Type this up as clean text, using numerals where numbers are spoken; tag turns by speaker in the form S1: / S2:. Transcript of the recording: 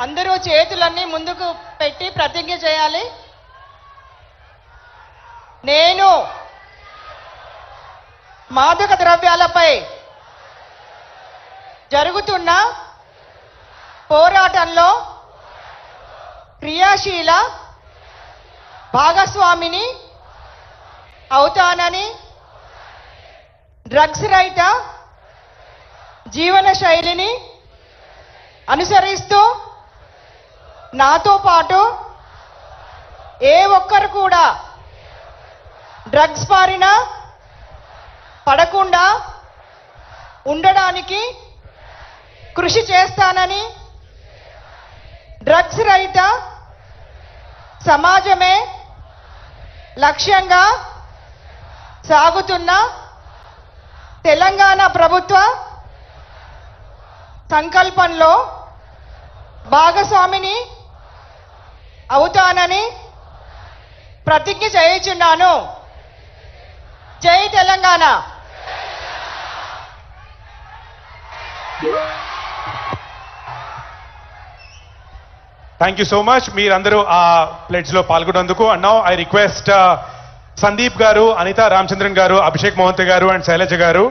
S1: అందరూ చేతులన్నీ ముందుకు పెట్టి ప్రతిజ్ఞ చేయాలి. నేను మాదక ద్రవ్యాలపై జరుగుతున్న పోరాటంలో క్రియాశీల భాగస్వామిని అవుతానని, డ్రగ్స్ రహిత జీవన శైలిని అనుసరిస్తూ నాతో పాటు ఏ ఒక్కరు కూడా డ్రగ్స్ బారిన పడకుండా ఉండడానికి కృషి చేస్తానని, డ్రగ్స్ రహిత సమాజమే లక్ష్యంగా సాగుతున్న తెలంగాణ ప్రభుత్వ సంకల్పంలో భాగస్వామిని అవుతానని ప్రతిజ్ఞ చేయుచున్నాను. జై Telangana.
S2: Thank you so much మీరందరూ ఆ ప్లేట్స్ లో పాల్గొన్నందుకు. And now I request Sandeep garu, Anitha Ramachandran గారు, అభిషేక్ మోహంతి గారు అండ్ శైలజ గారు